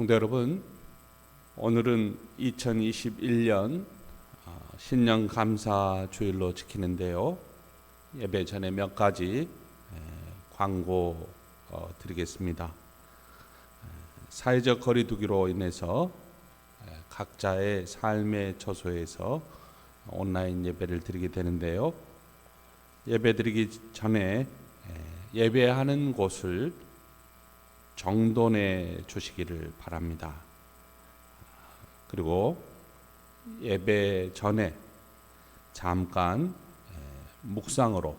성도 여러분, 오늘은 2021년 신년 감사 주일로 지키는데요. 예배 전에 몇 가지 광고 드리겠습니다. 사회적 거리두기로 인해서 각자의 삶의 처소에서 온라인 예배를 드리게 되는데요. 예배 드리기 전에 예배하는 곳을 정돈해 주시기를 바랍니다. 그리고 예배 전에 잠깐 묵상으로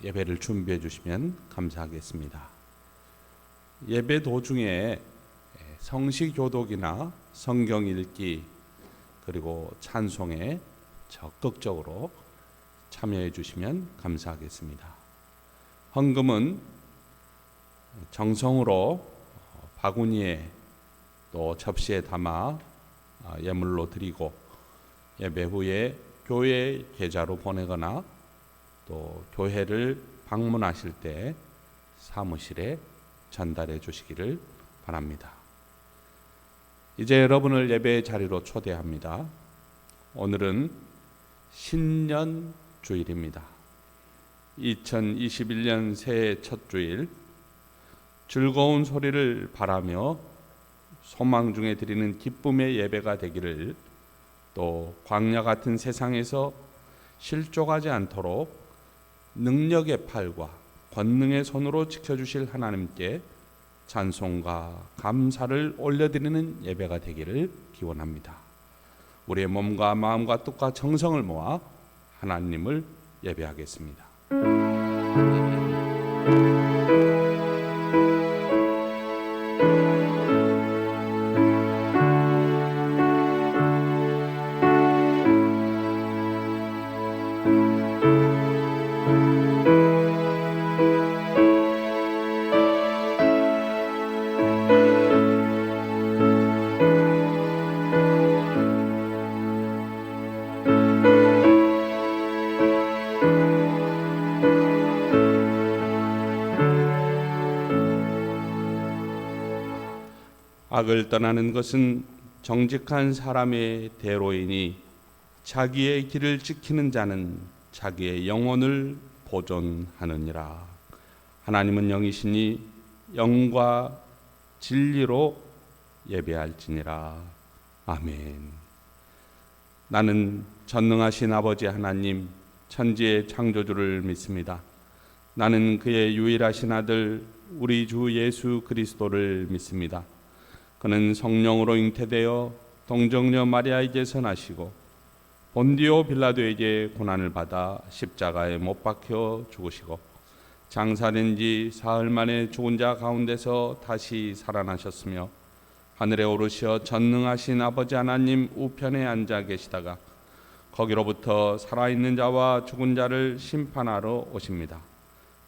예배를 준비해 주시면 감사하겠습니다. 예배 도중에 성시 교독이나 성경 읽기 그리고 찬송에 적극적으로 참여해 주시면 감사하겠습니다. 헌금은 정성으로 바구니에 또 접시에 담아 예물로 드리고 예배 후에 교회 계좌로 보내거나 또 교회를 방문하실 때 사무실에 전달해 주시기를 바랍니다. 이제 여러분을 예배의 자리로 초대합니다. 오늘은 신년 주일입니다. 2021년 새해 첫 주일, 즐거운 소리를 바라며 소망 중에 드리는 기쁨의 예배가 되기를, 또 광야 같은 세상에서 실족하지 않도록 능력의 팔과 권능의 손으로 지켜주실 하나님께 찬송과 감사를 올려드리는 예배가 되기를 기원합니다. 우리의 몸과 마음과 뜻과 정성을 모아 하나님을 예배하겠습니다. 악을 떠나는 것은 정직한 사람의 대로이니 자기의 길을 지키는 자는 자기의 영혼을 보존하느니라. 하나님은 영이시니 영과 진리로 예배할지니라. 아멘. 나는 전능하신 아버지 하나님, 천지의 창조주를 믿습니다. 나는 그의 유일하신 아들 우리 주 예수 그리스도를 믿습니다. 그는 성령으로 잉태되어 동정녀 마리아에게서 나시고 본디오 빌라도에게 고난을 받아 십자가에 못 박혀 죽으시고 장사된 지 사흘 만에 죽은 자 가운데서 다시 살아나셨으며 하늘에 오르시어 전능하신 아버지 하나님 우편에 앉아 계시다가 거기로부터 살아있는 자와 죽은 자를 심판하러 오십니다.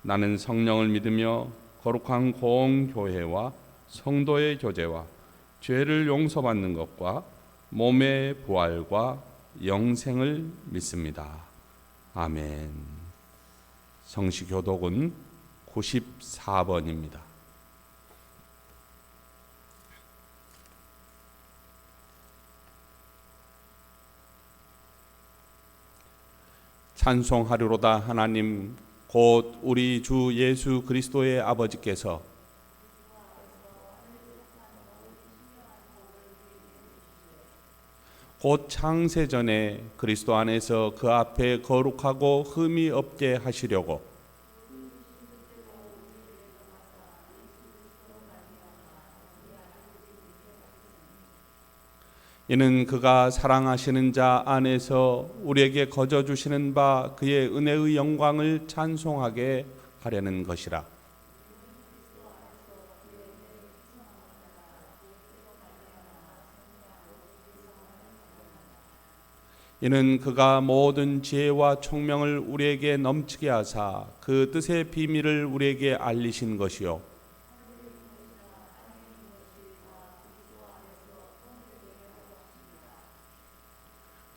나는 성령을 믿으며 거룩한 공교회와 성도의 교제와 죄를 용서받는 것과 몸의 부활과 영생을 믿습니다. 아멘. 성시교독은 94번입니다. 찬송하리로다. 하나님 곧 우리 주 예수 그리스도의 아버지께서 곧 창세전에 그리스도 안에서 그 앞에 거룩하고 흠이 없게 하시려고 이는 그가 사랑하시는 자 안에서 우리에게 거저 주시는 바 그의 은혜의 영광을 찬송하게 하려는 것이라. 이는 그가 모든 지혜와 총명을 우리에게 넘치게 하사 그 뜻의 비밀을 우리에게 알리신 것이요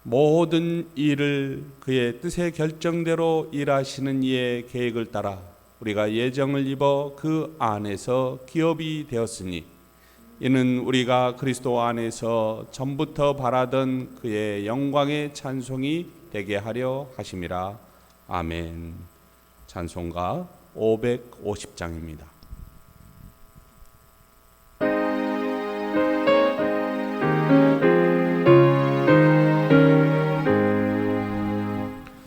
모든 일을 그의 뜻의 결정대로 일하시는 이의 계획을 따라 우리가 예정을 입어 그 안에서 기업이 되었으니 이는 우리가 그리스도 안에서 전부터 바라던 그의 영광의 찬송이 되게 하려 하심이라. 아멘. 찬송가 550장입니다.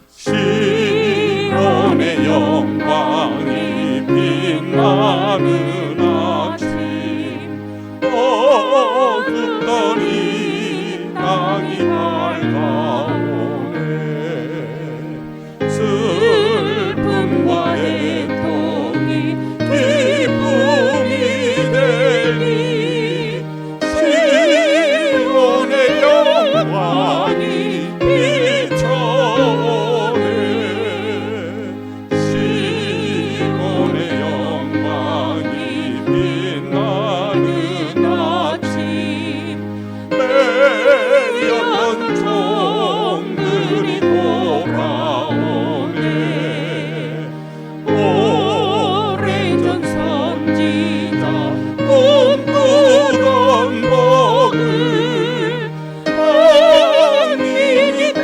시온의 영광이 빛나는 아침, 어둡던 이 땅이 밝아오네. 슬픔과 애통이 기쁨이 되니 시온의 영광이 비춰오네. 시온의 영광이 빛나는 아침, 매였던 종들이 돌아오네. 오래전 선지자 꿈꾸던 복을 하나님이 다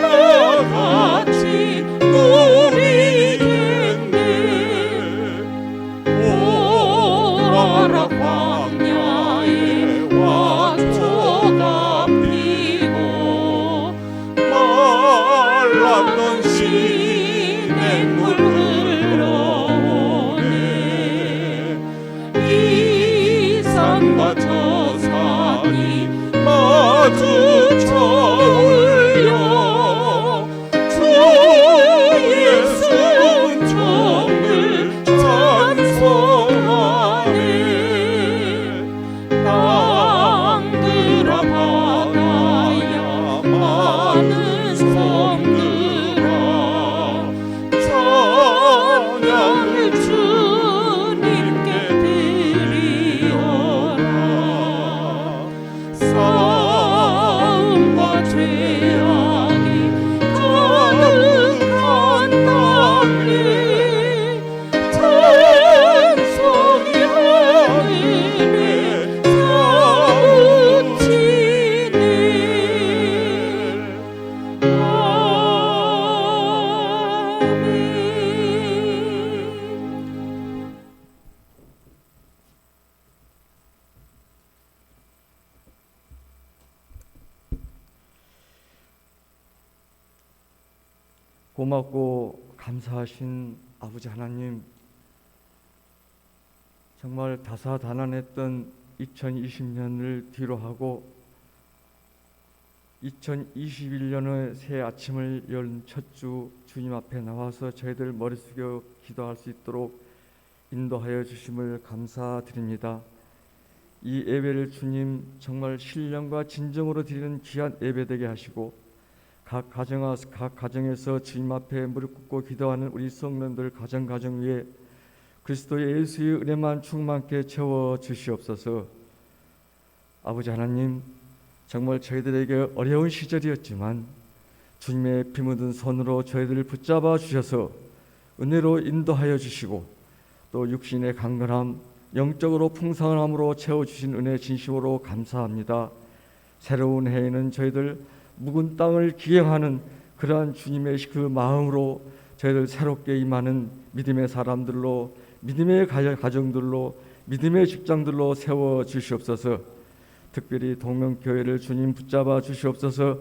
같이 누리겠네. 오라라 광야에 화초가 피고 말랐던 시냇물 흘러오네. 이 산과 저 산이 마주쳐 올려 주의 순종을 찬송하네. 땅들아 바다야 많은 섬들아 찬양을 주님께 드리어라. 싸움과 죄악이 가득한 땅에 찬송이 하늘에 사무치네. 아멘. 고맙고 감사하신 아버지 하나님, 정말 다사다난했던 2020년을 뒤로하고 2021년의 새 아침을 연 첫 주 주님 앞에 나와서 저희들 머리 숙여 기도할 수 있도록 인도하여 주심을 감사드립니다. 이 예배를 주님 정말 신령과 진정으로 드리는 귀한 예배되게 하시고 각 가정에서 주님 앞에 무릎 꿇고 기도하는 우리 성도들 가정 위에 그리스도의 예수의 은혜만 충만케 채워 주시옵소서. 아버지 하나님, 정말 저희들에게 어려운 시절이었지만 주님의 피 묻은 손으로 저희들을 붙잡아 주셔서 은혜로 인도하여 주시고 또 육신의 강건함, 영적으로 풍성함으로 채워주신 은혜 진심으로 감사합니다. 새로운 해에는 저희들 묵은 땅을 기행하는 그러한 주님의 그 마음으로 저희들 새롭게 임하는 믿음의 사람들로, 믿음의 가정들로, 믿음의 직장들로 세워 주시옵소서. 특별히 동명교회를 주님 붙잡아 주시옵소서.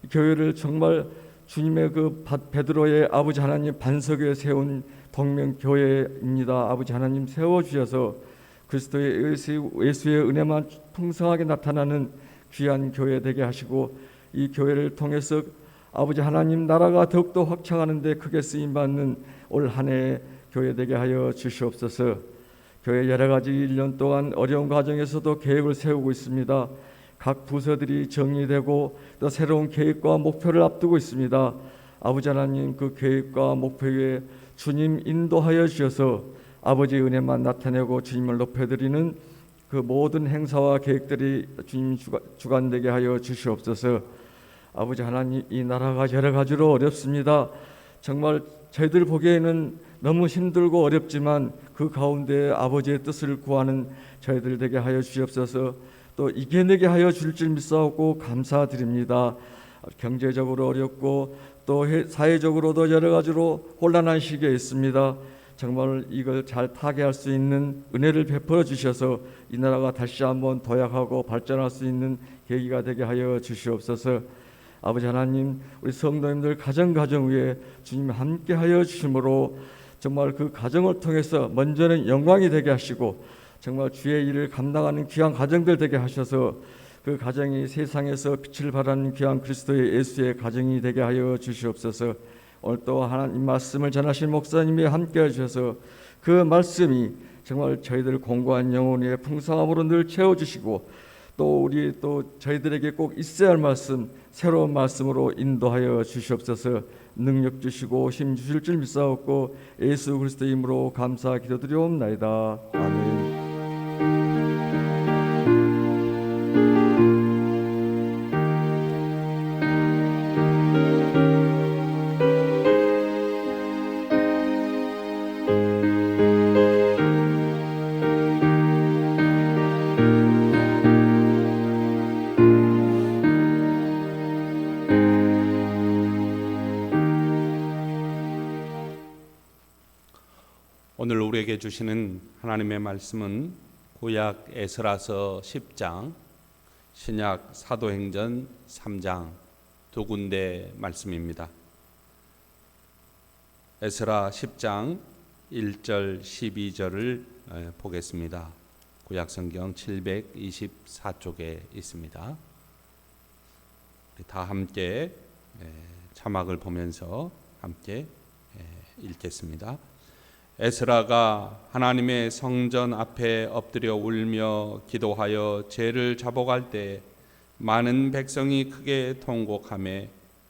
교회를 정말 주님의 그 베드로의 아버지 하나님 반석 위에 세운 동명교회입니다. 아버지 하나님 세워주셔서 그리스도의 예수의 은혜만 풍성하게 나타나는 귀한 교회 되게 하시고 이 교회를 통해서 아버지 하나님 나라가 더욱더 확장하는 데 크게 쓰임받는 올 한 해의 교회 되게 하여 주시옵소서. 교회 여러 가지 1년 동안 어려운 과정에서도 계획을 세우고 있습니다. 각 부서들이 정리되고 또 새로운 계획과 목표를 앞두고 있습니다. 아버지 하나님 그 계획과 목표에 주님 인도하여 주셔서 아버지의 은혜만 나타내고 주님을 높여드리는 그 모든 행사와 계획들이 주님 주관되게 하여 주시옵소서. 아버지 하나님 이 나라가 여러 가지로 어렵습니다. 정말 저희들 보기에는 너무 힘들고 어렵지만 그 가운데 아버지의 뜻을 구하는 저희들 되게 하여 주시옵소서. 또 이겨내게 하여 줄 줄 믿사옵고 감사드립니다. 경제적으로 어렵고 또 사회적으로도 여러 가지로 혼란한 시기에 있습니다. 정말 이걸 잘 타개할 수 있는 은혜를 베풀어 주셔서 이 나라가 다시 한번 도약하고 발전할 수 있는 계기가 되게 하여 주시옵소서. 아버지 하나님, 우리 성도님들 가정 위에 주님 함께 하여 주심으로 정말 그 가정을 통해서 먼저는 영광이 되게 하시고 정말 주의 일을 감당하는 귀한 가정들 되게 하셔서 그 가정이 세상에서 빛을 발하는 귀한 그리스도의 예수의 가정이 되게 하여 주시옵소서. 오늘 또 하나님 말씀을 전하신 목사님이 함께 해주셔서 그 말씀이 정말 저희들 공고한 영혼의 풍성함으로 늘 채워주시고 또 우리 또 저희들에게 꼭 있어야 할 말씀, 새로운 말씀으로 인도하여 주시옵소서. 능력 주시고 힘 주실 줄 믿사옵고 예수 그리스도의 이름으로 감사 기도드리옵나이다. 아멘. 오늘 우리에게 주시는 하나님의 말씀은 구약 에스라서 10장, 신약 사도행전 3장 두 군데 말씀입니다. 에스라 10장 1절 12절을 보겠습니다. 구약 성경 724쪽에 있습니다. 우리 다 함께 자막을 보면서 함께 읽겠습니다. 에스라가 하나님의 성전 앞에 엎드려 울며 기도하여 죄를 자복할 때 많은 백성이 크게 통곡하며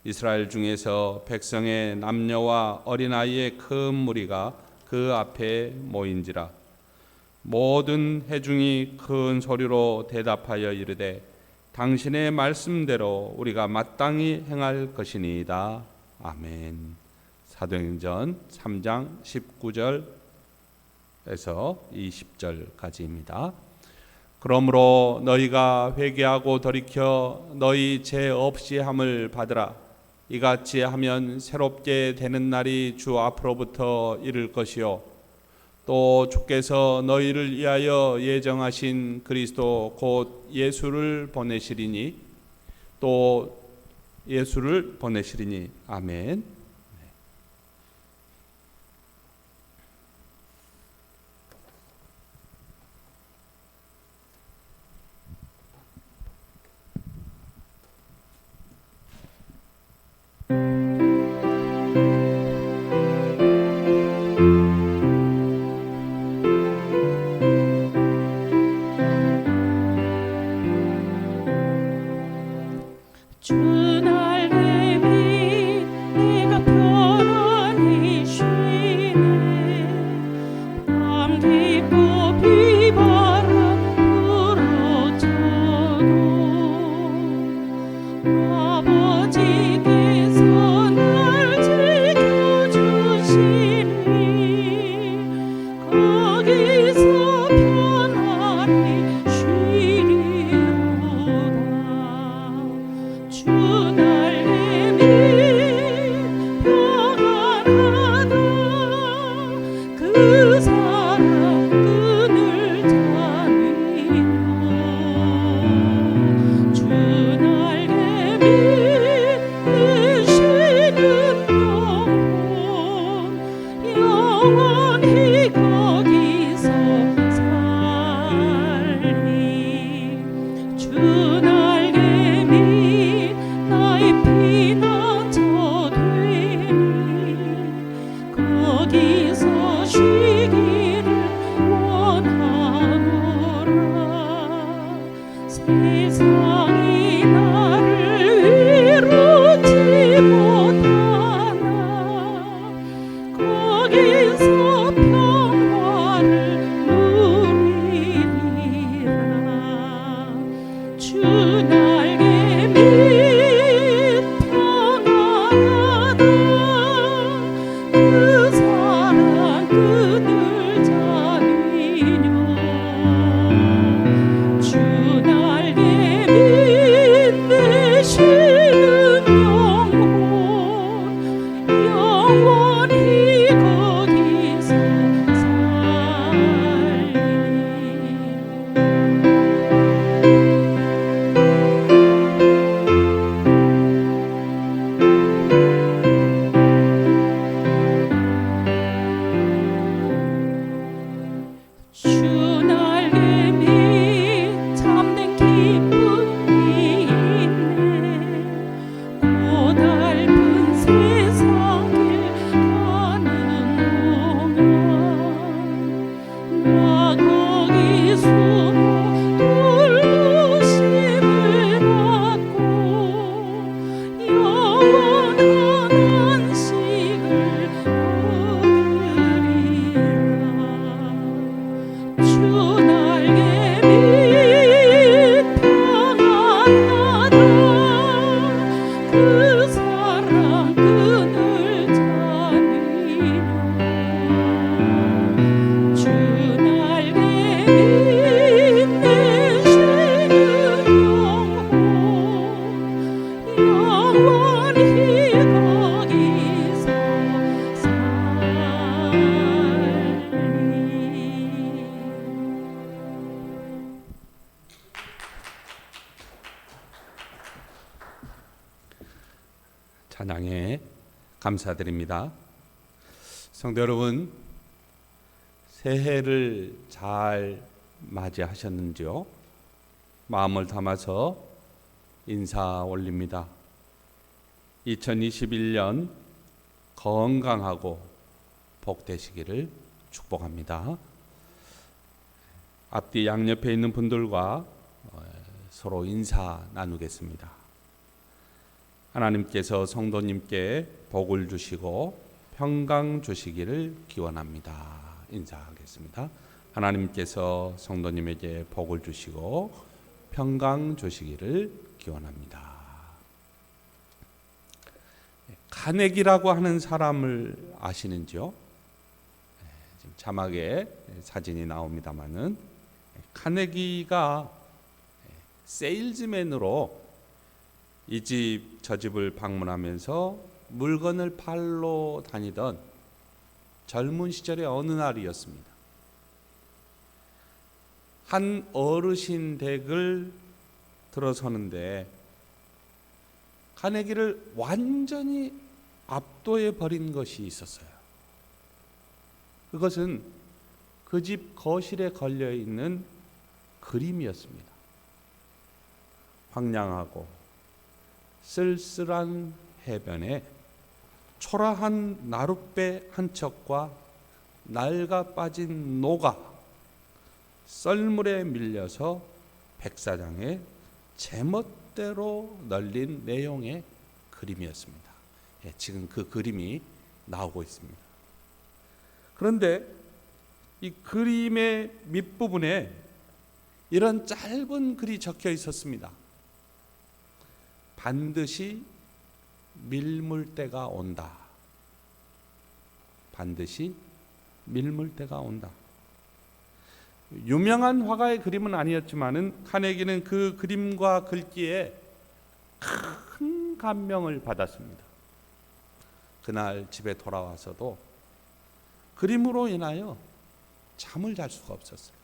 이스라엘 중에서 백성의 남녀와 어린아이의 큰 무리가 그 앞에 모인지라. 모든 회중이 큰 소리로 대답하여 이르되 당신의 말씀대로 우리가 마땅히 행할 것이니이다. 아멘. 사도행전 3장 19절에서 20절까지입니다. 그러므로 너희가 회개하고 돌이켜 너희 죄 없이 함을 받으라. 이같이 하면 새롭게 되는 날이 주 앞으로부터 이를 것이요 또 주께서 너희를 위하여 예정하신 그리스도 곧 예수를 보내시리니 아멘. 주날 대비 내가 주 날개미 참된 기쁨이 있네. 고달픈 세상 길 가는 동안 나 거기 숨어 돌보심을 받고 영원한 안식을 얻으리라. 주 날개 밑 평안하다. 그 사랑 끈을 잡으리라. 주 날개 밑 내 죄는 영원히 거기서 살리. 찬양에 감사드립니다. 성도 여러분, 새해를 잘 맞이하셨는지요? 마음을 담아서 인사 올립니다. 2021년 건강하고 복되시기를 축복합니다. 앞뒤 양옆에 있는 분들과 서로 인사 나누겠습니다. 하나님께서 성도님께 복을 주시고 평강 주시기를 기원합니다. 인사하겠습니다. 하나님께서 성도님에게 복을 주시고 평강 주시기를 기원합니다. 카네기라고 하는 사람을 아시는지요? 지금 자막에 사진이 나옵니다마는 카네기가 세일즈맨으로 이 집 저 집을 방문하면서 물건을 팔러 다니던 젊은 시절의 어느 날이었습니다. 한 어르신 댁을 들어서는데 카네기를 완전히 압도해 버린 것이 있었어요. 그것은 그 집 거실에 걸려 있는 그림이었습니다. 황량하고 쓸쓸한 해변에 초라한 나룻배 한 척과 낡아 빠진 노가 썰물에 밀려서 백사장에 제멋대로 널린 내용의 그림이었습니다. 지금 그 그림이 나오고 있습니다. 그런데 이 그림의 밑부분에 이런 짧은 글이 적혀 있었습니다. 반드시 밀물 때가 온다. 반드시 밀물 때가 온다. 유명한 화가의 그림은 아니었지만은 카네기는 그 그림과 글귀에 큰 감명을 받았습니다. 그날 집에 돌아와서도 그림으로 인하여 잠을 잘 수가 없었어요.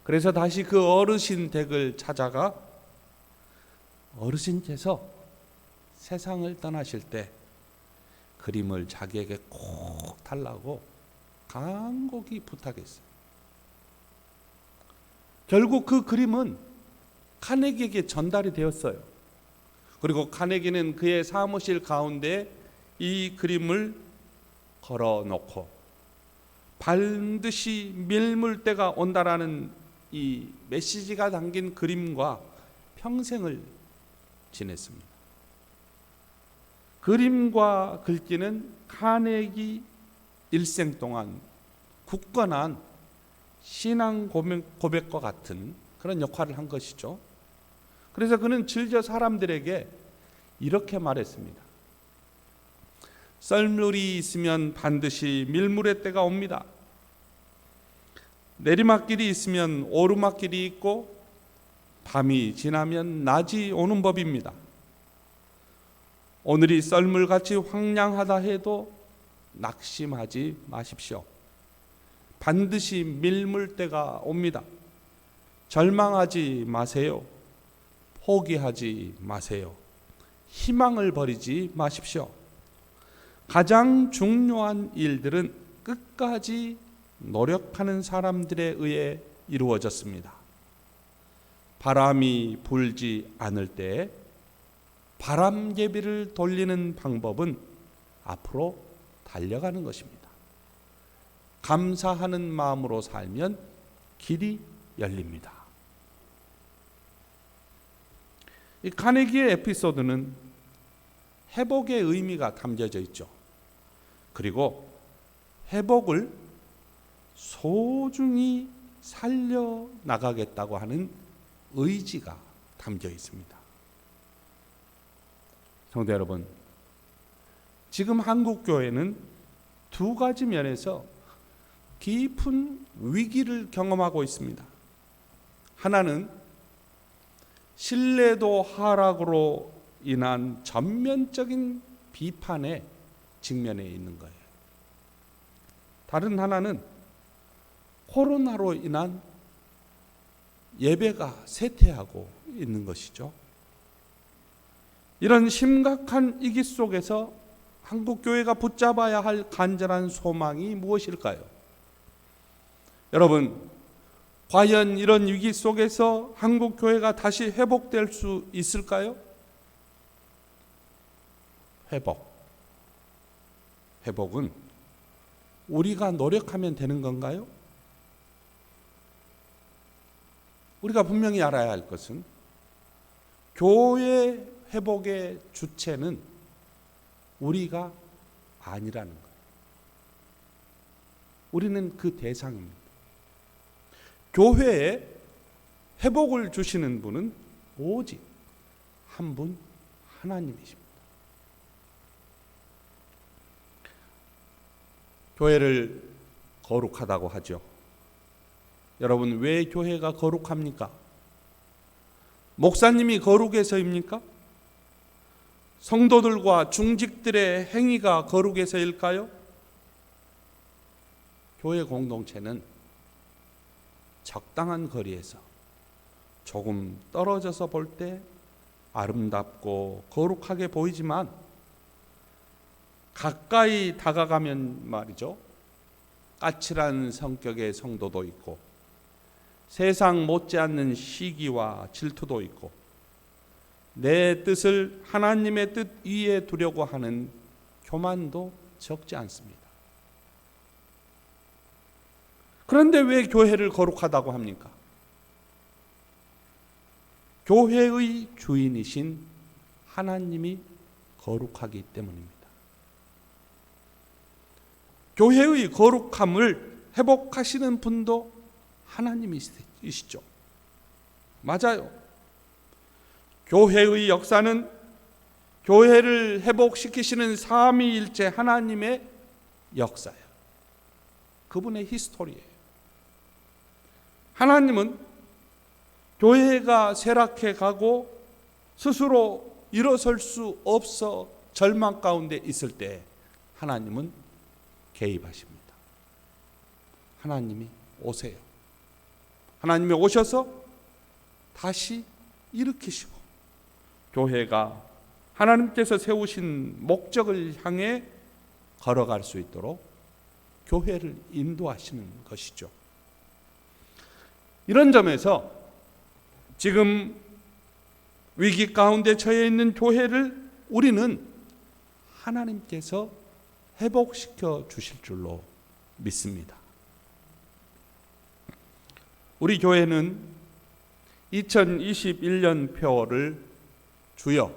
그래서 다시 그 어르신 댁을 찾아가 어르신께서 세상을 떠나실 때 그림을 자기에게 꼭 달라고 간곡히 부탁했어요. 결국 그 그림은 카네기에게 전달이 되었어요. 그리고 카네기는 그의 사무실 가운데 이 그림을 걸어놓고 반드시 밀물 때가 온다라는 이 메시지가 담긴 그림과 평생을 지냈습니다. 그림과 글귀는 카네기 일생 동안 굳건한 신앙 고백과 같은 그런 역할을 한 것이죠. 그래서 그는 즐겨 사람들에게 이렇게 말했습니다. 썰물이 있으면 반드시 밀물의 때가 옵니다. 내리막길이 있으면 오르막길이 있고 밤이 지나면 낮이 오는 법입니다. 오늘이 썰물같이 황량하다 해도 낙심하지 마십시오. 반드시 밀물 때가 옵니다. 절망하지 마세요. 포기하지 마세요. 희망을 버리지 마십시오. 가장 중요한 일들은 끝까지 노력하는 사람들에 의해 이루어졌습니다. 바람이 불지 않을 때 바람개비를 돌리는 방법은 앞으로 달려가는 것입니다. 감사하는 마음으로 살면 길이 열립니다. 이 카네기의 에피소드는 회복의 의미가 담겨져 있죠. 그리고 회복을 소중히 살려나가겠다고 하는 의지가 담겨 있습니다. 성도 여러분, 지금 한국교회는 두 가지 면에서 깊은 위기를 경험하고 있습니다. 하나는 신뢰도 하락으로 인한 전면적인 비판에 직면해 있는 거예요. 다른 하나는 코로나로 인한 예배가 쇠퇴하고 있는 것이죠. 이런 심각한 위기 속에서 한국교회가 붙잡아야 할 간절한 소망이 무엇일까요? 여러분, 과연 이런 위기 속에서 한국교회가 다시 회복될 수 있을까요? 회복은 우리가 노력하면 되는 건가요? 우리가 분명히 알아야 할 것은 교회 회복의 주체는 우리가 아니라는 거예요. 우리는 그 대상입니다. 교회에 회복을 주시는 분은 오직 한 분 하나님이십니다. 교회를 거룩하다고 하죠. 여러분, 왜 교회가 거룩합니까? 목사님이 거룩해서입니까? 성도들과 중직들의 행위가 거룩해서일까요? 교회 공동체는 적당한 거리에서 조금 떨어져서 볼 때 아름답고 거룩하게 보이지만 가까이 다가가면 말이죠, 까칠한 성격의 성도도 있고 세상 못지않는 시기와 질투도 있고 내 뜻을 하나님의 뜻 위에 두려고 하는 교만도 적지 않습니다. 그런데 왜 교회를 거룩하다고 합니까? 교회의 주인이신 하나님이 거룩하기 때문입니다. 교회의 거룩함을 회복하시는 분도 하나님이시죠. 맞아요. 교회의 역사는 교회를 회복시키시는 삼위일체 하나님의 역사예요. 그분의 히스토리예요. 하나님은 교회가 쇠락해 가고 스스로 일어설 수 없어 절망 가운데 있을 때 하나님은 개입하십니다. 하나님이 오세요. 하나님이 오셔서 다시 일으키시고 교회가 하나님께서 세우신 목적을 향해 걸어갈 수 있도록 교회를 인도하시는 것이죠. 이런 점에서 지금 위기 가운데 처해 있는 교회를 우리는 하나님께서 회복시켜 주실 줄로 믿습니다. 우리 교회는 2021년 표어를 주여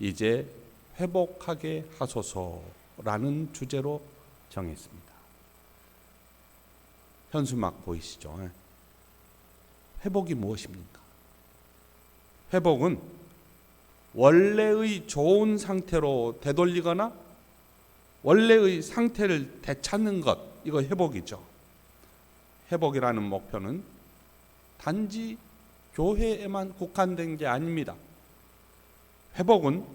이제 회복하게 하소서라는 주제로 정했습니다. 현수막 보이시죠? 회복이 무엇입니까? 회복은 원래의 좋은 상태로 되돌리거나 원래의 상태를 되찾는 것, 이거 회복이죠. 회복이라는 목표는 단지 교회에만 국한된 게 아닙니다. 회복은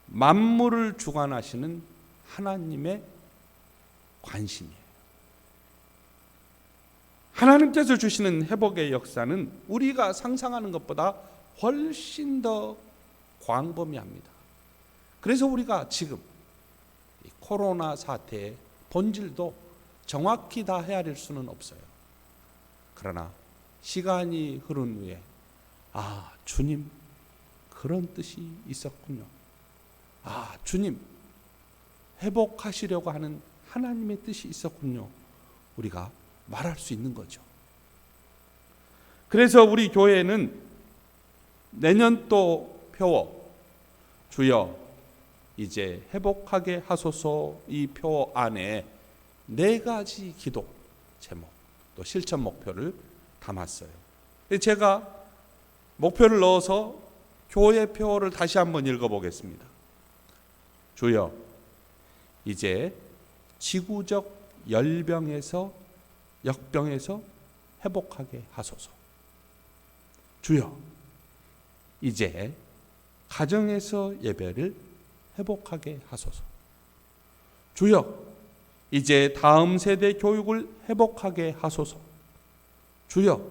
만물을 주관하시는 하나님의 관심이에요. 하나님께서 주시는 회복의 역사는 우리가 상상하는 것보다 훨씬 더 광범위합니다. 그래서 우리가 지금 이 코로나 사태의 본질도 정확히 다 헤아릴 수는 없어요. 그러나 시간이 흐른 후에 주님 그런 뜻이 있었군요. 주님 회복하시려고 하는 하나님의 뜻이 있었군요. 우리가 말할 수 있는 거죠. 그래서 우리 교회는 내년도 표어 주여 이제 회복하게 하소서 이 표 안에 4가지 기도 제목 또 실천 목표를 담았어요. 제가 목표를 넣어서 교회 표어를 다시 한번 읽어보겠습니다. 주여 이제 지구적 열병에서 역병에서 회복하게 하소서. 주여 이제 가정에서 예배를 회복하게 하소서. 주여 이제 다음 세대 교육을 회복하게 하소서. 주여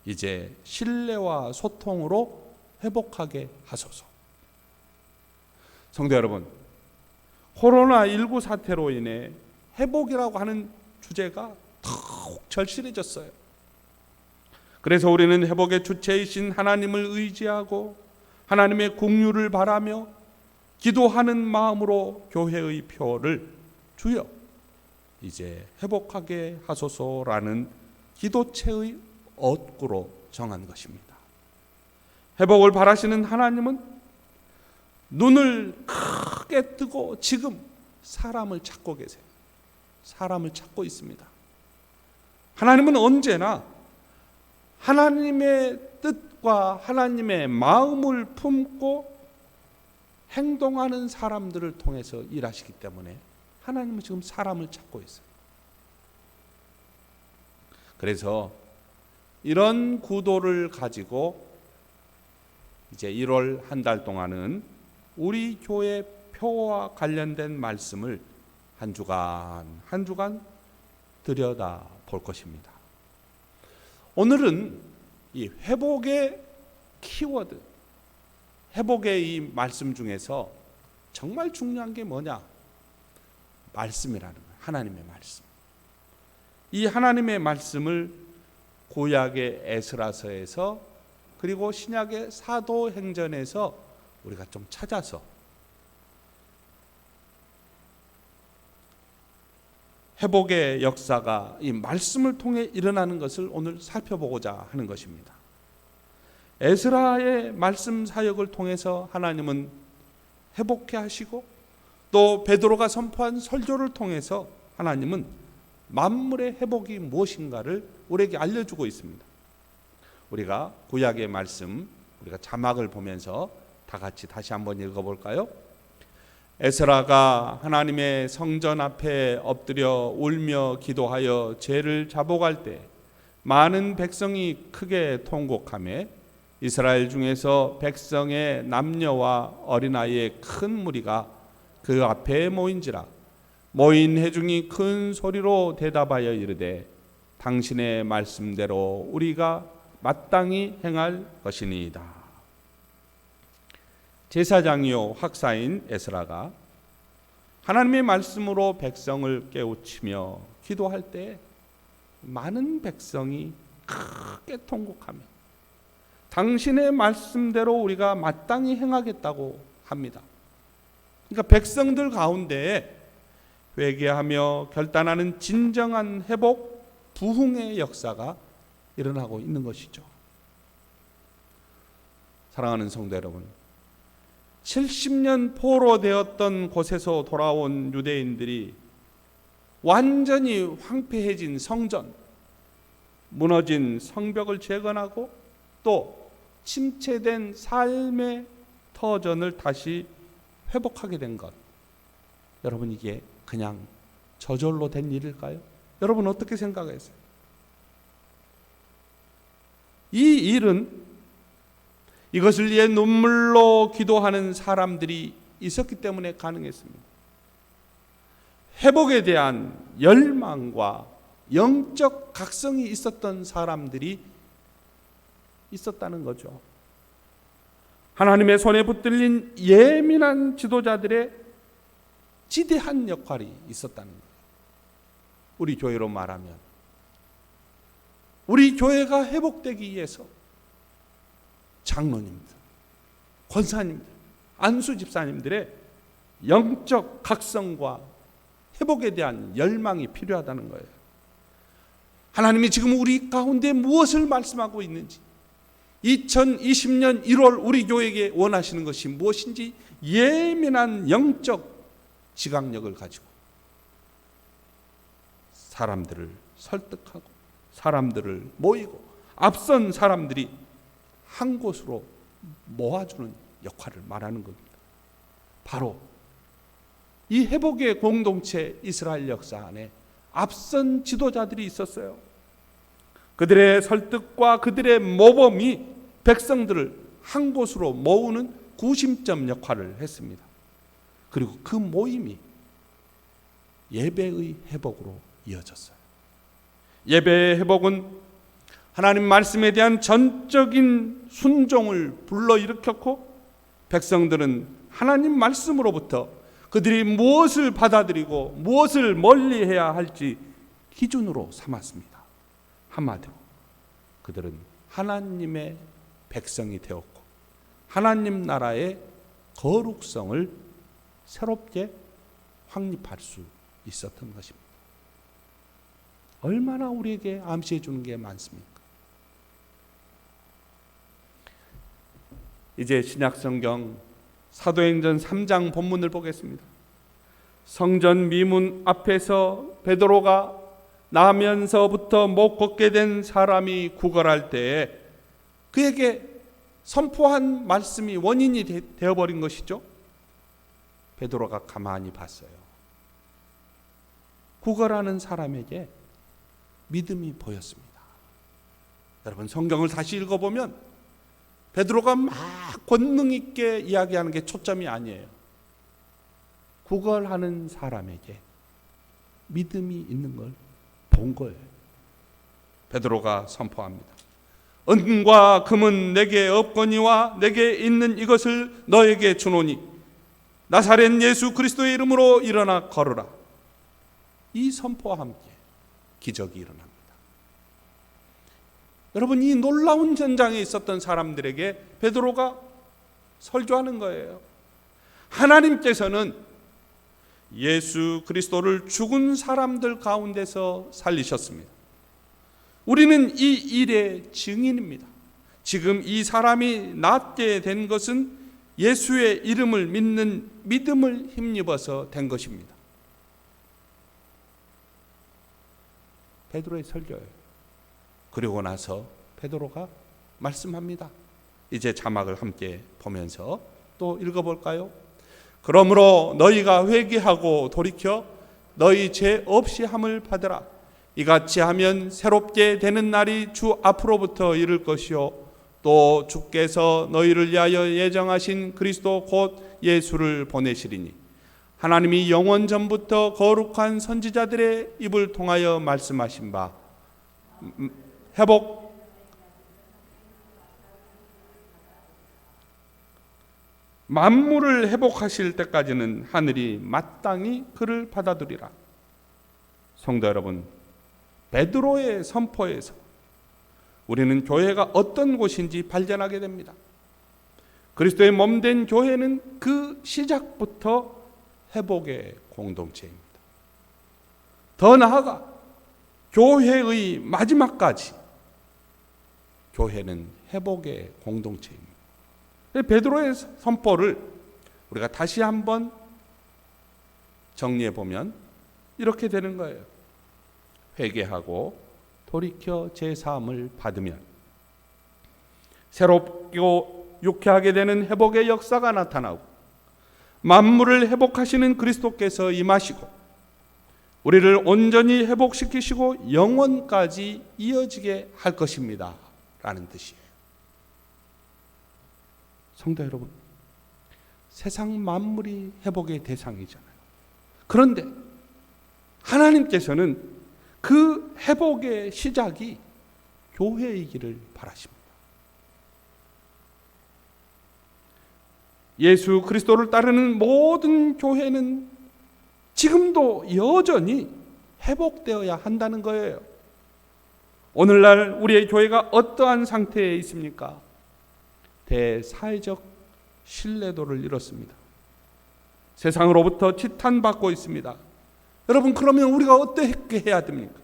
이제 신뢰와 소통으로 회복하게 하소서. 성도 여러분, 코로나19 사태로 인해 회복이라고 하는 주제가 더욱 절실해졌어요. 그래서 우리는 회복의 주체이신 하나님을 의지하고 하나님의 긍휼을 바라며 기도하는 마음으로 교회의 표를 주여 이제 회복하게 하소서라는 기도체의 얻구로 정한 것입니다. 회복을 바라시는 하나님은 눈을 크게 뜨고 지금 사람을 찾고 계세요. 사람을 찾고 있습니다. 하나님은 언제나 하나님의 뜻과 하나님의 마음을 품고 행동하는 사람들을 통해서 일하시기 때문에 하나님은 지금 사람을 찾고 있어요. 그래서 이런 구도를 가지고 이제 1월 한 달 동안은 우리 교회 표와 관련된 말씀을 한 주간 들여다 볼 것입니다. 오늘은 이 회복의 키워드, 회복의 이 말씀 중에서 정말 중요한 게 뭐냐? 말씀이라는 거예요. 하나님의 말씀. 이 하나님의 말씀을 구약의 에스라서에서 그리고 신약의 사도행전에서 우리가 좀 찾아서 회복의 역사가 이 말씀을 통해 일어나는 것을 오늘 살펴보고자 하는 것입니다. 에스라의 말씀 사역을 통해서 하나님은 회복케 하시고 또 베드로가 선포한 설교를 통해서 하나님은 만물의 회복이 무엇인가를 우리에게 알려주고 있습니다. 우리가 구약의 말씀, 우리가 자막을 보면서 다 같이 다시 한번 읽어볼까요? 에스라가 하나님의 성전 앞에 엎드려 울며 기도하여 죄를 자복할 때 많은 백성이 크게 통곡하며 이스라엘 중에서 백성의 남녀와 어린아이의 큰 무리가 그 앞에 모인지라. 모인 회중이 큰 소리로 대답하여 이르되 당신의 말씀대로 우리가 마땅히 행할 것이니이다. 제사장이요 학사인 에스라가 하나님의 말씀으로 백성을 깨우치며 기도할 때 많은 백성이 크게 통곡하며 당신의 말씀대로 우리가 마땅히 행하겠다고 합니다. 그러니까 백성들 가운데 회개하며 결단하는 진정한 회복, 부흥의 역사가 일어나고 있는 것이죠. 사랑하는 성도 여러분, 70년 포로되었던 곳에서 돌아온 유대인들이 완전히 황폐해진 성전, 무너진 성벽을 재건하고 또 침체된 삶의 터전을 다시 회복하게 된 것, 여러분 이게 그냥 저절로 된 일일까요? 여러분 어떻게 생각하세요? 이 일은 이것을 위해 눈물로 기도하는 사람들이 있었기 때문에 가능했습니다. 회복에 대한 열망과 영적 각성이 있었던 사람들이 있었다는 거죠. 하나님의 손에 붙들린 예민한 지도자들의 지대한 역할이 있었다는 거예요. 우리 교회로 말하면 우리 교회가 회복되기 위해서 장로님들, 권사님들, 안수 집사님들의 영적 각성과 회복에 대한 열망이 필요하다는 거예요. 하나님이 지금 우리 가운데 무엇을 말씀하고 있는지, 2020년 1월 우리 교회에게 원하시는 것이 무엇인지 예민한 영적 지각력을 가지고 사람들을 설득하고 사람들을 모이고 앞선 사람들이 한 곳으로 모아주는 역할을 말하는 겁니다. 바로 이 회복의 공동체 이스라엘 역사 안에 앞선 지도자들이 있었어요. 그들의 설득과 그들의 모범이 백성들을 한 곳으로 모으는 구심점 역할을 했습니다. 그리고 그 모임이 예배의 회복으로 이어졌어요. 예배의 회복은 하나님 말씀에 대한 전적인 순종을 불러일으켰고, 백성들은 하나님 말씀으로부터 그들이 무엇을 받아들이고 무엇을 멀리해야 할지 기준으로 삼았습니다. 한마디로 그들은 하나님의 백성이 되었고 하나님 나라의 거룩성을 새롭게 확립할 수 있었던 것입니다. 얼마나 우리에게 암시해 주는 게 많습니까? 이제 신약성경 사도행전 3장 본문을 보겠습니다. 성전 미문 앞에서 베드로가 나면서부터 못 걷게 된 사람이 구걸할 때에 그에게 선포한 말씀이 원인이 되어버린 것이죠. 베드로가 가만히 봤어요. 구걸하는 사람에게 믿음이 보였습니다. 여러분, 성경을 다시 읽어보면 베드로가 막 권능 있게 이야기하는 게 초점이 아니에요. 구걸하는 사람에게 믿음이 있는 걸 본 거예요. 베드로가 선포합니다. 은과 금은 내게 없거니와 내게 있는 이것을 너에게 주노니 나사렛 예수 그리스도의 이름으로 일어나 걸으라. 이 선포와 함께 기적이 일어납니다. 여러분, 이 놀라운 전장에 있었던 사람들에게 베드로가 설교하는 거예요. 하나님께서는 예수 그리스도를 죽은 사람들 가운데서 살리셨습니다. 우리는 이 일의 증인입니다. 지금 이 사람이 낫게 된 것은 예수의 이름을 믿는 믿음을 힘입어서 된 것입니다. 베드로의 설교예요. 그리고 나서 베드로가 말씀합니다. 이제 자막을 함께 보면서 또 읽어볼까요? 그러므로 너희가 회개하고 돌이켜 너희 죄 없이 함을 받으라. 이같이 하면 새롭게 되는 날이 주 앞으로부터 이를 것이요 또 주께서 너희를 위하여 예정하신 그리스도 곧 예수를 보내시리니 하나님이 영원 전부터 거룩한 선지자들의 입을 통하여 말씀하신 바 회복 만물을 회복하실 때까지는 하늘이 마땅히 그를 받아들이라. 성도 여러분, 베드로의 선포에서 우리는 교회가 어떤 곳인지 발견하게 됩니다. 그리스도의 몸된 교회는 그 시작부터 회복의 공동체입니다. 더 나아가 교회의 마지막까지 교회는 회복의 공동체입니다. 베드로의 선포를 우리가 다시 한번 정리해 보면 이렇게 되는 거예요. 회개하고 돌이켜 제사함을 받으면 새롭고 유쾌하게 되는 회복의 역사가 나타나고 만물을 회복하시는 그리스도께서 임하시고 우리를 온전히 회복시키시고 영원까지 이어지게 할 것입니다 라는 뜻이에요. 성도 여러분, 세상 만물이 회복의 대상이잖아요. 그런데 하나님께서는 그 회복의 시작이 교회이기를 바라십니다. 예수 그리스도를 따르는 모든 교회는 지금도 여전히 회복되어야 한다는 거예요. 오늘날 우리의 교회가 어떠한 상태에 있습니까? 대사회적 신뢰도를 잃었습니다. 세상으로부터 지탄받고 있습니다. 여러분, 그러면 우리가 어떻게 해야 됩니까?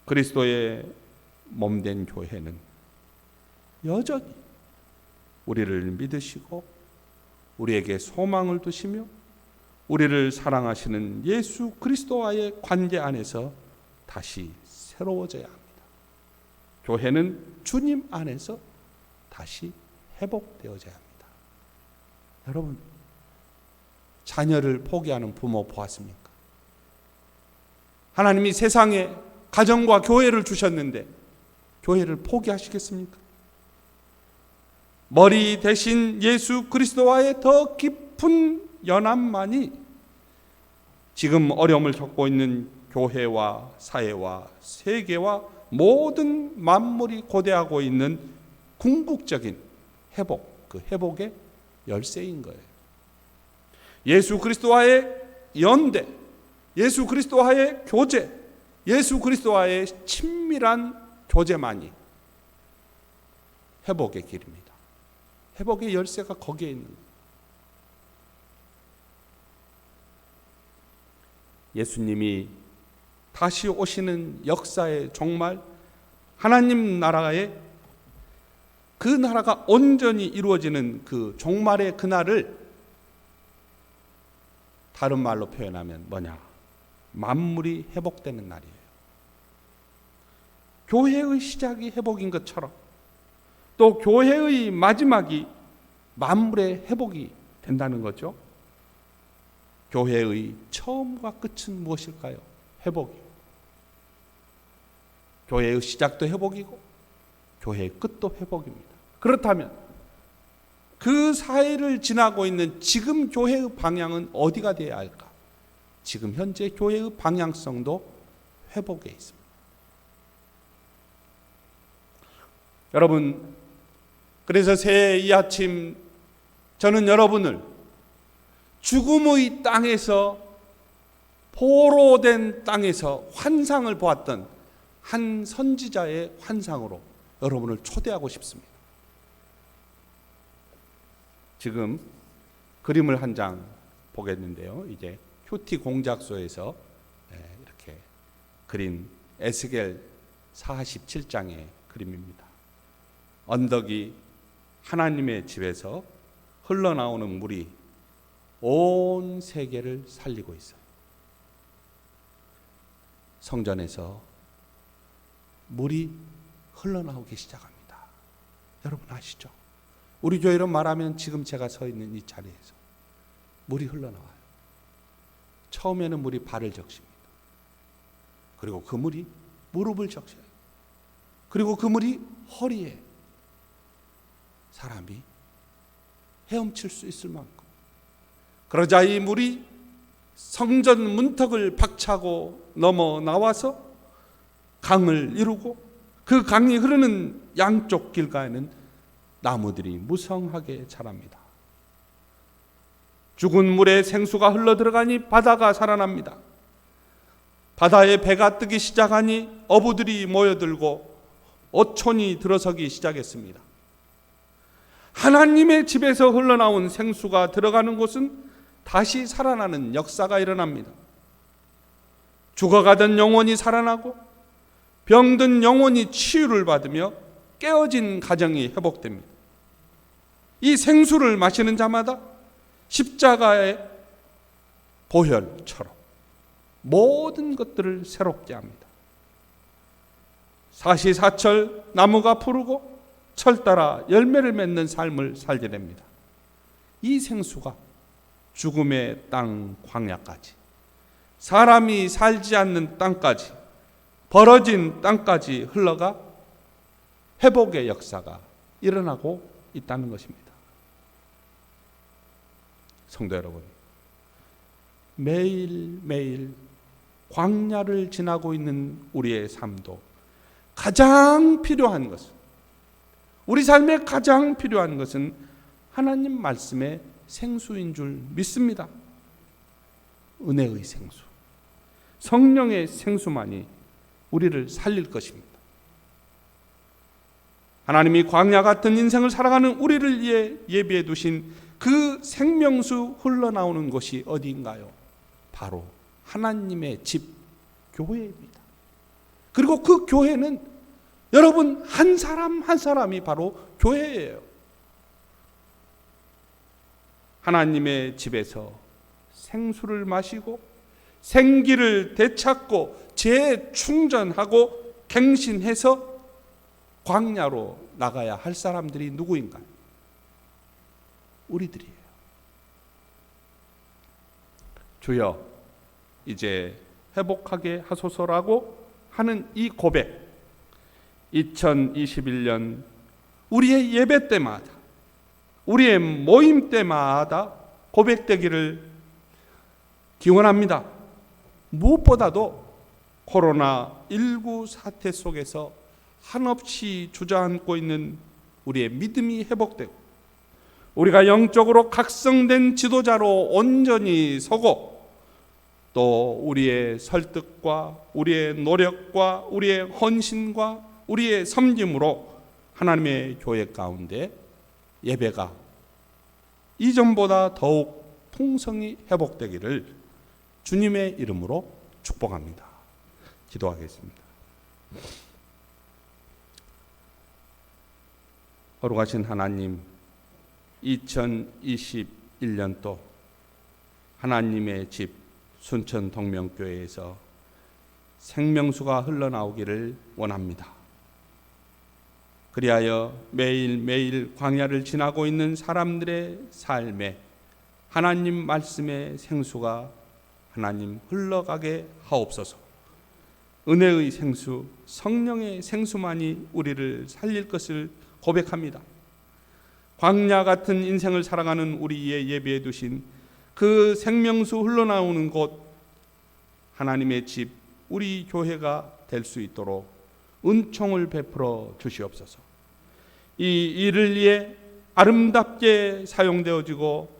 그리스도의 몸된 교회는 여전히 우리를 믿으시고 우리에게 소망을 두시며 우리를 사랑하시는 예수 그리스도와의 관계 안에서 다시 새로워져야 합니다. 교회는 주님 안에서 다시 회복되어져야 합니다. 여러분, 자녀를 포기하는 부모 보았습니까? 하나님이 세상에 가정과 교회를 주셨는데 교회를 포기하시겠습니까? 머리 대신 예수 그리스도와의 더 깊은 연합만이 지금 어려움을 겪고 있는 교회와 사회와 세계와 모든 만물이 고대하고 있는 궁극적인 회복, 그 회복의 열쇠인 거예요. 예수 그리스도와의 연대, 예수 그리스도와의 교제, 예수 그리스도와의 친밀한 교제만이 회복의 길입니다. 회복의 열쇠가 거기에 있는 거예요. 예수님이 다시 오시는 역사의 종말, 하나님 나라의 그 나라가 온전히 이루어지는 그 종말의 그날을 다른 말로 표현하면 뭐냐? 만물이 회복되는 날이에요. 교회의 시작이 회복인 것처럼 또 교회의 마지막이 만물의 회복이 된다는 거죠. 교회의 처음과 끝은 무엇일까요? 회복이요. 교회의 시작도 회복이고 교회의 끝도 회복입니다. 그렇다면 그 사회를 지나고 있는 지금 교회의 방향은 어디가 되어야 할까? 지금 현재 교회의 방향성도 회복에 있습니다. 여러분, 그래서 새해 이 아침 저는 여러분을 죽음의 땅에서, 포로된 땅에서 환상을 보았던 한 선지자의 환상으로 여러분을 초대하고 싶습니다. 지금 그림을 한 장 보겠는데요. 이제 큐티 공작소에서 이렇게 그린 에스겔 47장의 그림입니다. 언덕이 하나님의 집에서 흘러나오는 물이 온 세계를 살리고 있어요. 성전에서 물이 흘러나오기 시작합니다. 여러분 아시죠? 우리 교회로 말하면 지금 제가 서 있는 이 자리에서 물이 흘러나와요. 처음에는 물이 발을 적십니다. 그리고 그 물이 무릎을 적셔요. 그리고 그 물이 허리에 사람이 헤엄칠 수 있을 만큼, 그러자 이 물이 성전 문턱을 박차고 넘어 나와서 강을 이루고 그 강이 흐르는 양쪽 길가에는 나무들이 무성하게 자랍니다. 죽은 물에 생수가 흘러들어가니 바다가 살아납니다. 바다에 배가 뜨기 시작하니 어부들이 모여들고 어촌이 들어서기 시작했습니다. 하나님의 집에서 흘러나온 생수가 들어가는 곳은 다시 살아나는 역사가 일어납니다. 죽어가던 영혼이 살아나고 병든 영혼이 치유를 받으며 깨어진 가정이 회복됩니다. 이 생수를 마시는 자마다 십자가의 보혈처럼 모든 것들을 새롭게 합니다. 사시사철 나무가 푸르고 철 따라 열매를 맺는 삶을 살게 됩니다. 이 생수가 죽음의 땅 광야까지, 사람이 살지 않는 땅까지, 벌어진 땅까지 흘러가 회복의 역사가 일어나고 있다는 것입니다. 성도 여러분, 매일매일 광야를 지나고 있는 우리의 삶도 가장 필요한 것은, 우리 삶에 가장 필요한 것은 하나님 말씀의 생수인 줄 믿습니다. 은혜의 생수, 성령의 생수만이 우리를 살릴 것입니다. 하나님이 광야 같은 인생을 살아가는 우리를 위해 예비해 두신 그 생명수 흘러나오는 곳이 어디인가요? 바로 하나님의 집, 교회입니다. 그리고 그 교회는 여러분 한 사람 한 사람이 바로 교회예요. 하나님의 집에서 생수를 마시고 생기를 되찾고 재충전하고 갱신해서 광야로 나가야 할 사람들이 누구인가요? 우리들이에요. 주여, 이제 회복하게 하소서라고 하는 이 고백, 2021년 우리의 예배 때마다, 우리의 모임 때마다 고백되기를 기원합니다. 무엇보다도 코로나19 사태 속에서 한없이 주저앉고 있는 우리의 믿음이 회복되고 우리가 영적으로 각성된 지도자로 온전히 서고 또 우리의 설득과 우리의 노력과 우리의 헌신과 우리의 섬김으로 하나님의 교회 가운데 예배가 이전보다 더욱 풍성히 회복되기를 주님의 이름으로 축복합니다. 기도하겠습니다. 거룩하신 하나님, 2021년도 하나님의 집 순천 동명교회에서 생명수가 흘러나오기를 원합니다. 그리하여 매일매일 광야를 지나고 있는 사람들의 삶에 하나님 말씀의 생수가 하나님 흘러가게 하옵소서. 은혜의 생수, 성령의 생수만이 우리를 살릴 것을 고백합니다. 광야 같은 인생을 살아가는 우리의 예배해 두신 그 생명수 흘러나오는 곳, 하나님의 집, 우리 교회가 될 수 있도록 은총을 베풀어 주시옵소서. 이 일을 위해 아름답게 사용되어지고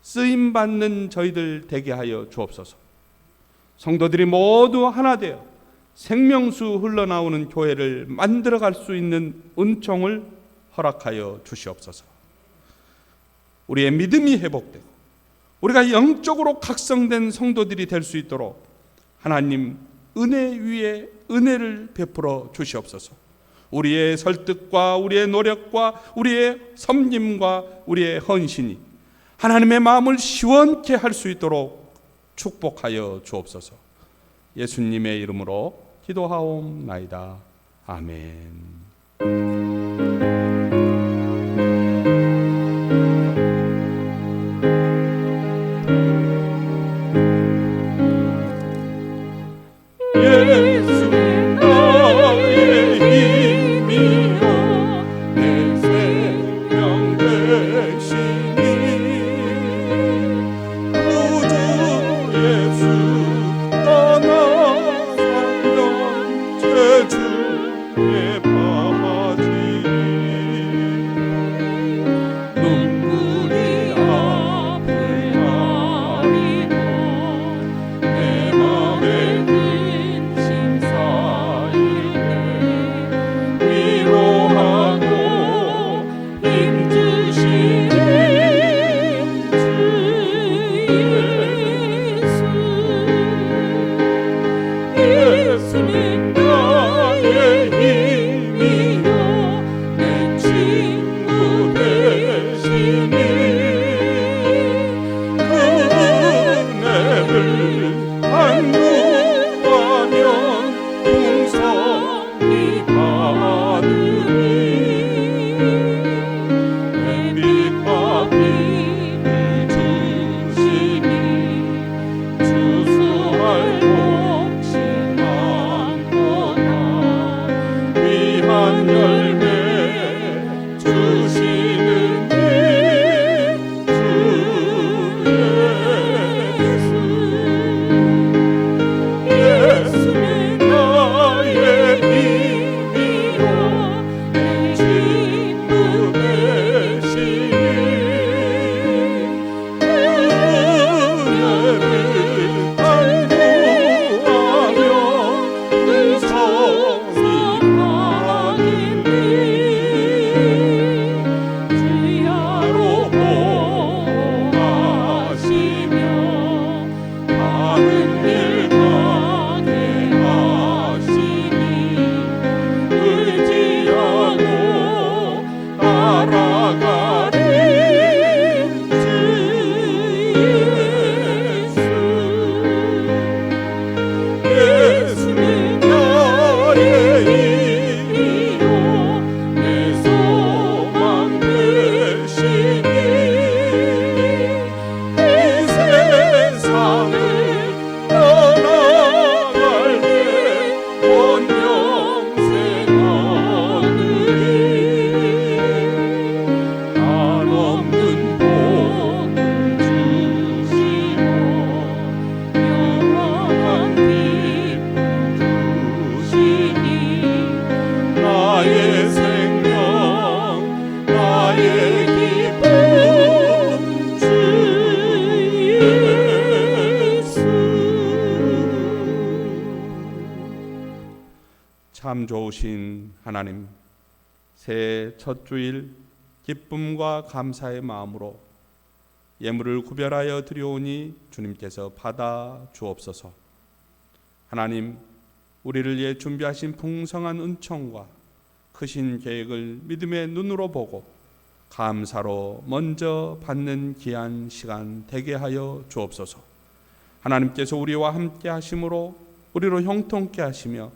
쓰임받는 저희들 되게 하여 주옵소서. 성도들이 모두 하나 되어 생명수 흘러나오는 교회를 만들어갈 수 있는 은총을 허락하여 주시옵소서. 우리의 믿음이 회복되고 우리가 영적으로 각성된 성도들이 될 수 있도록 하나님 은혜 위에 은혜를 베풀어 주시옵소서. 우리의 설득과 우리의 노력과 우리의 섬김과 우리의 헌신이 하나님의 마음을 시원케 할 수 있도록 축복하여 주옵소서. 예수님의 이름으로 기도하옵나이다. 아멘. 예수 나의 힘이여 내 생명 되시니 구주 예수 떠나서면 제 주의 바지 참 좋으신 하나님, 새해 첫 주일 기쁨과 감사의 마음으로 예물을 구별하여 드려오니 주님께서 받아 주옵소서. 하나님, 우리를 위해 준비하신 풍성한 은총과 크신 계획을 믿음의 눈으로 보고 감사로 먼저 받는 귀한 시간 되게 하여 주옵소서. 하나님께서 우리와 함께 하심으로 우리로 형통케 하시며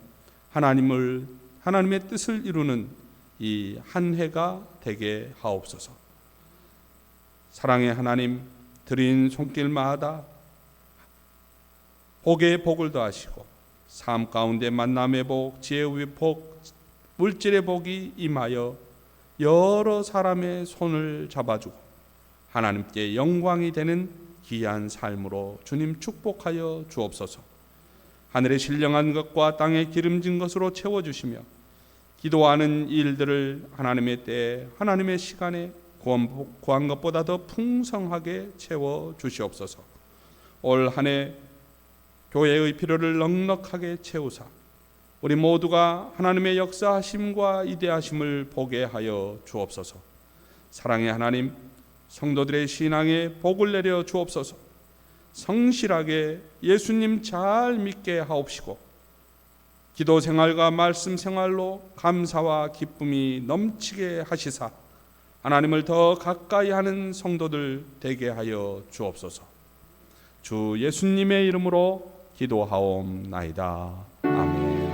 하나님의 뜻을 이루는 이 한 해가 되게 하옵소서. 사랑의 하나님, 드린 손길마다 복의 복을 더하시고 삶 가운데 만남의 복, 지혜의 복, 물질의 복이 임하여 여러 사람의 손을 잡아주고 하나님께 영광이 되는 귀한 삶으로 주님 축복하여 주옵소서. 하늘의 신령한 것과 땅의 기름진 것으로 채워주시며 기도하는 일들을 하나님의 때에 하나님의 시간에 구한 것보다 더 풍성하게 채워주시옵소서. 올 한 해 교회의 필요를 넉넉하게 채우사 우리 모두가 하나님의 역사하심과 이대하심을 보게 하여 주옵소서. 사랑의 하나님, 성도들의 신앙에 복을 내려 주옵소서. 성실하게 예수님 잘 믿게 하옵시고 기도 생활과 말씀 생활로 감사와 기쁨이 넘치게 하시사 하나님을 더 가까이 하는 성도들 되게 하여 주옵소서. 주 예수님의 이름으로 기도하옵나이다. 아멘.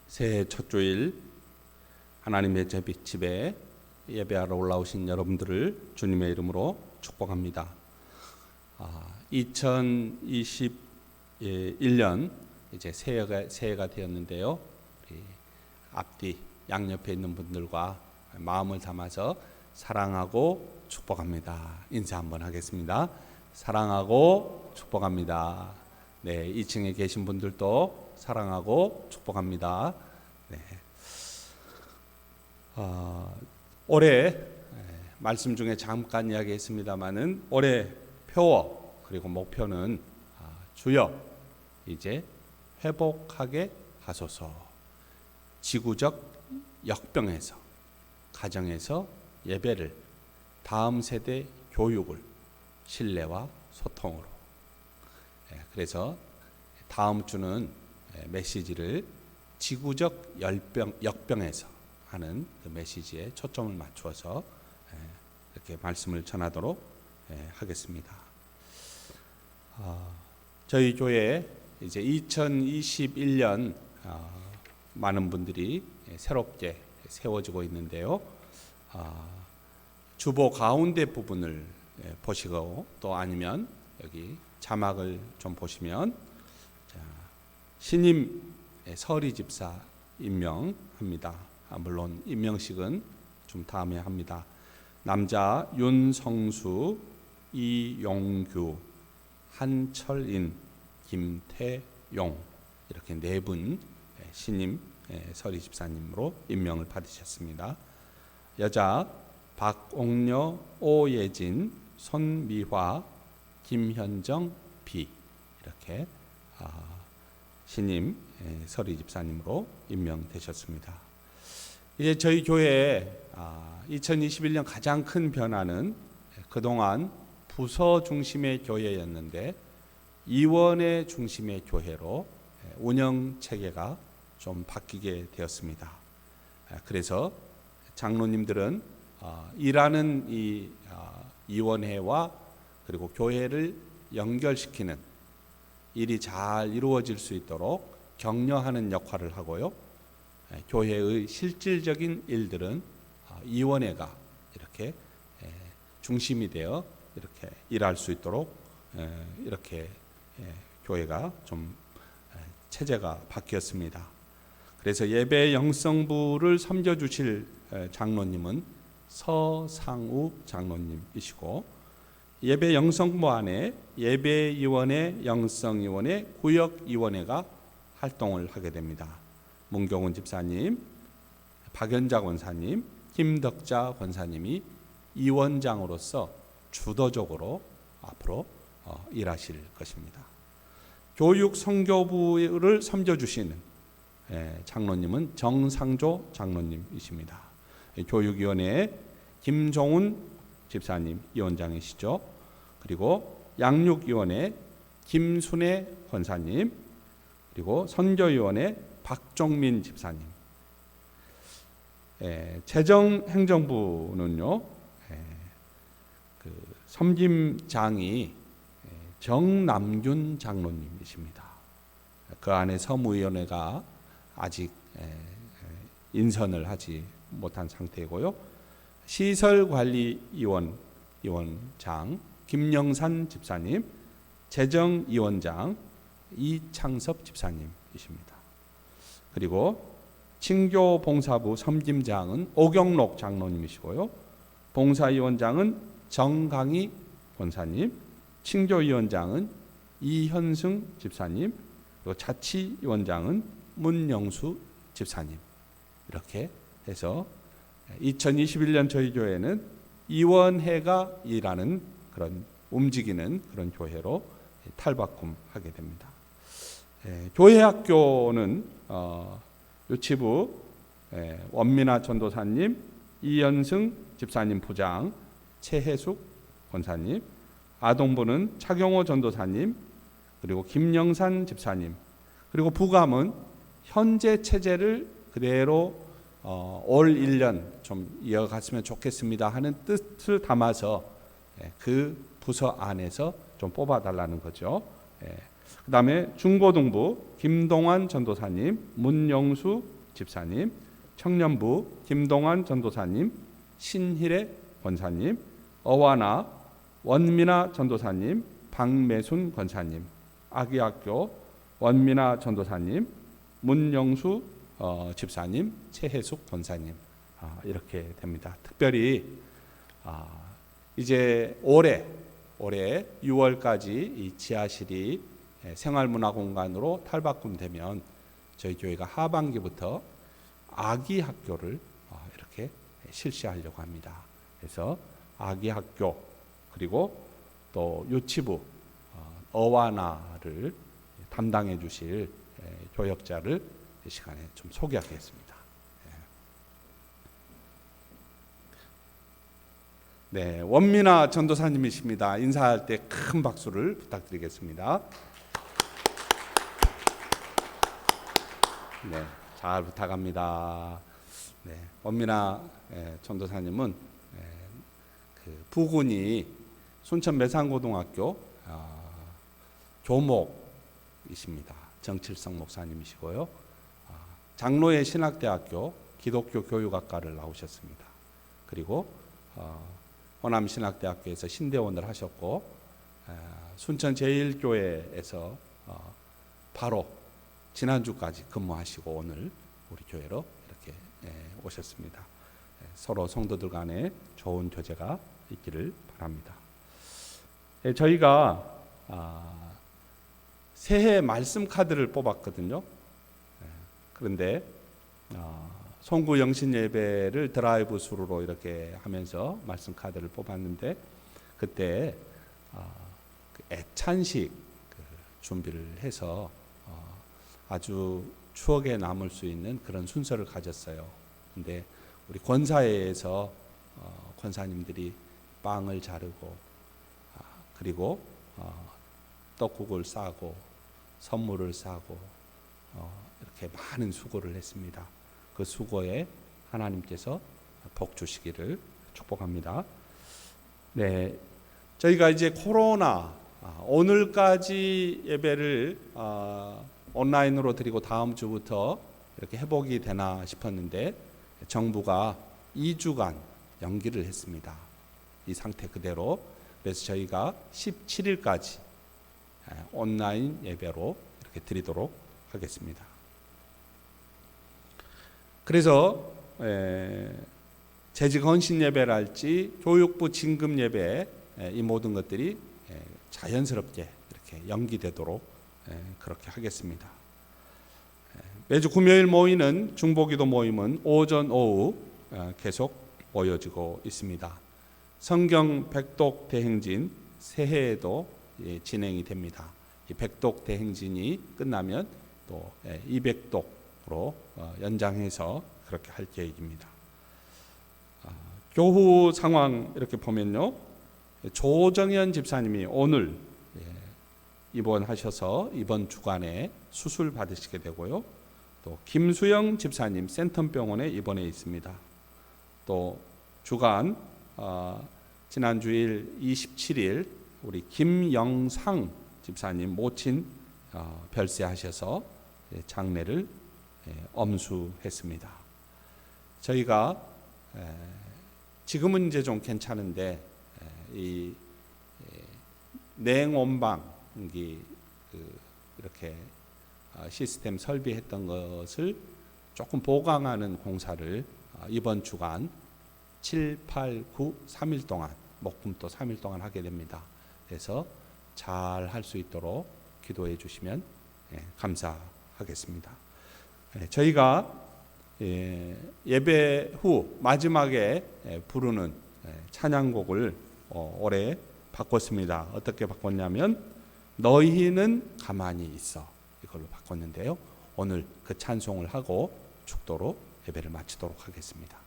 새해 첫 주일 하나님의 집에 예배하러 올라오신 여러분들을 주님의 이름으로 축복합니다. 2021년 이제 새해가 되었는데요. 우리 앞뒤 양옆에 있는 분들과 마음을 담아서 사랑하고 축복합니다. 인사 한번 하겠습니다. 사랑하고 축복합니다. 네, 2층에 계신 분들도 사랑하고 축복합니다. 네. 올해 말씀 중에 잠깐 이야기했습니다마는 올해 표어 그리고 목표는 주여 이제 회복하게 하소서. 지구적 역병에서 가정에서 예배를, 다음 세대 교육을 신뢰와 소통으로. 그래서 다음 주는 메시지를 지구적 역병에서 하는 그 메시지에 초점을 맞추어서 이렇게 말씀을 전하도록 하겠습니다. 저희 교회 이제 2021년 많은 분들이 새롭게 세워지고 있는데요. 주보 가운데 부분을 보시고 또 아니면 여기 자막을 좀 보시면 신임 서리 집사 임명합니다. 물론 임명식은 좀 다음에 합니다. 남자 윤성수, 이용규, 한철인, 김태용 이렇게 네 분 신임 서리 집사님으로 임명을 받으셨습니다. 여자 박옥녀, 오예진, 손미화, 김현정, 비 이렇게 신임 서리 집사님으로 임명되셨습니다. 이제 저희 교회에 2021년 가장 큰 변화는 그동안 부서 중심의 교회였는데 이원회 중심의 교회로 운영 체계가 좀 바뀌게 되었습니다. 그래서 장로님들은 일하는 이 이원회와 그리고 교회를 연결시키는 일이 잘 이루어질 수 있도록 격려하는 역할을 하고요. 교회의 실질적인 일들은 이원회가 이렇게 중심이 되어 이렇게 일할 수 있도록 이렇게 교회가 좀 체제가 바뀌었습니다. 그래서 예배 영성부를 섬겨주실 장로님은 서상우 장로님이시고 예배 영성부 안에 예배위원회, 영성위원회, 구역위원회가 활동을 하게 됩니다. 문경훈 집사님, 박연자 권사님, 김덕자 권사님이 이원장으로서 주도적으로 앞으로 일하실 것입니다. 교육 선교부를 섬겨주시는 장로님은 정상조 장로님이십니다. 교육위원회 김종훈 집사님 위원장이시죠. 그리고 양육위원회 김순애 권사님, 그리고 선교위원회 박종민 집사님. 재정행정부는요, 그 섬김장이 정남균 장로님이십니다. 그 안에 서무위원회가 아직 인선을 하지 못한 상태이고요. 시설관리위원장 김영산 집사님, 재정위원장 이창섭 집사님이십니다. 그리고 친교봉사부 섬김장은 오경록 장로님이시고요. 봉사위원장은 정강희 권사님, 친교위원장은 이현승 집사님, 그리고 자치위원장은 문영수 집사님. 이렇게 해서 2021년 저희 교회는 이원회가 일하는 그런 움직이는 그런 교회로 탈바꿈하게 됩니다. 교회 학교는 유치부 원민아 전도사님, 이현승 집사님 부장, 최혜숙 권사님, 아동부는 차경호 전도사님, 그리고 김영산 집사님, 그리고 부감은 현재 체제를 그대로 올 1년 좀 이어갔으면 좋겠습니다 하는 뜻을 담아서 그 부서 안에서 좀 뽑아달라는 거죠. 그 다음에 중고등부 김동환 전도사님, 문영수 집사님, 청년부 김동환 전도사님, 신희래 권사님, 어와나 원민아 전도사님, 박매순 권사님, 아기학교 원민아 전도사님, 문영수 집사님, 최혜숙 권사님, 이렇게 됩니다. 특별히 이제 올해 6월까지 이 지하실이 생활문화공간으로 탈바꿈되면 저희 교회가 하반기부터 아기 학교를 이렇게 실시하려고 합니다. 그래서 아기 학교 그리고 또 유치부 어와나를 담당해 주실 교역자를 이 시간에 좀 소개하겠습니다. 네, 원민아 전도사님이십니다. 인사할 때 큰 박수를 부탁드리겠습니다. 네, 잘 부탁합니다. 네, 원민아 전도사님은 그 부군이 순천 매산고등학교 교목이십니다. 정칠성 목사님이시고요. 장로의 신학대학교 기독교 교육학과를 나오셨습니다. 그리고 호남신학대학교에서 신대원을 하셨고 순천 제일교회에서 바로 지난주까지 근무하시고 오늘 우리 교회로 이렇게 오셨습니다. 서로 성도들 간에 좋은 교제가 있기를 바랍니다. 저희가 새해 말씀 카드를 뽑았거든요. 그런데 송구 영신 예배를 드라이브 스루로 이렇게 하면서 말씀 카드를 뽑았는데 그때 그 애찬식 준비를 해서 아주 추억에 남을 수 있는 그런 순서를 가졌어요. 근데 우리 권사회에서 권사님들이 빵을 자르고 그리고 떡국을 싸고 선물을 싸고 이렇게 많은 수고를 했습니다. 그 수고에 하나님께서 복 주시기를 축복합니다. 네, 저희가 이제 코로나 오늘까지 예배를 온라인으로 드리고 다음 주부터 이렇게 회복이 되나 싶었는데 정부가 2주간 연기를 했습니다. 이 상태 그대로. 그래서 저희가 17일까지 온라인 예배로 이렇게 드리도록 하겠습니다. 그래서 재직 헌신 예배랄지 교육부 진금 예배 이 모든 것들이 자연스럽게 이렇게 연기되도록 그렇게 하겠습니다. 매주 금요일 모이는 중보기도 모임은 오전 오후 계속 모여지고 있습니다. 성경 백독 대행진 새해에도 진행이 됩니다. 이 백독 대행진이 끝나면 또 200독으로 연장해서 그렇게 할 계획입니다. 교후 상황 이렇게 보면요, 조정현 집사님이 오늘 입원하셔서 이번 주간에 수술 받으시게 되고요. 또 김수영 집사님 센텀병원에 입원해 있습니다. 또 주간 지난 주일 27일 우리 김영상 집사님 모친 별세하셔서 장례를 엄수했습니다. 저희가 지금은 이제 좀 괜찮은데 이 냉온방기 이렇게 시스템 설비했던 것을 조금 보강하는 공사를 이번 주간 7, 8, 9, 3일 동안 목금토 3일 동안 하게 됩니다. 그래서 잘 할 수 있도록 기도해 주시면 감사하겠습니다. 저희가 예배 후 마지막에 부르는 찬양곡을 올해 바꿨습니다. 어떻게 바꿨냐면 너희는 가만히 있어, 이걸로 바꿨는데요. 오늘 그 찬송을 하고 축도로 예배를 마치도록 하겠습니다.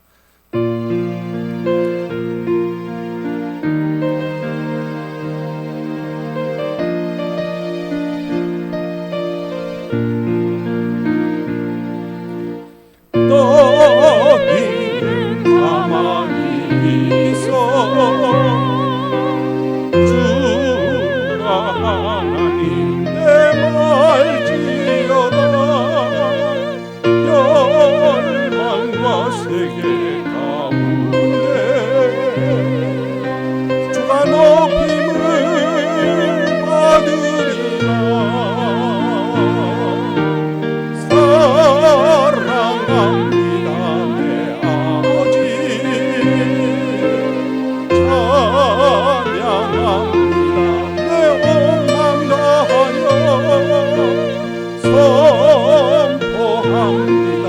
너희는 가만히 있어 주가 하나님 내 말지어다 열방과 세계 가운데 주가 높임을 받으리라 사랑합니다 내 아버지 찬양합니다 내 온 맘 다하여 선포합니다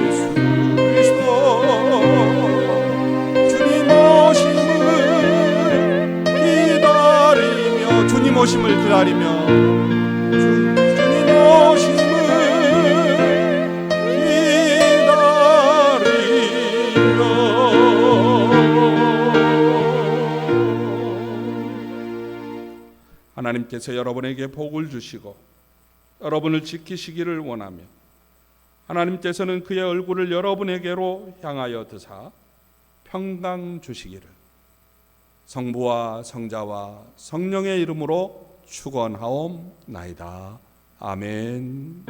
예수 그리스도 주님 오심을 기다리며 주님 오심을 기다리며 주님 오심을 하나님께서 여러분에게 복을 주시고 여러분을 지키시기를 원하며 하나님께서는 그의 얼굴을 여러분에게로 향하여 드사 평강 주시기를 성부와 성자와 성령의 이름으로 축원하옵나이다. 아멘.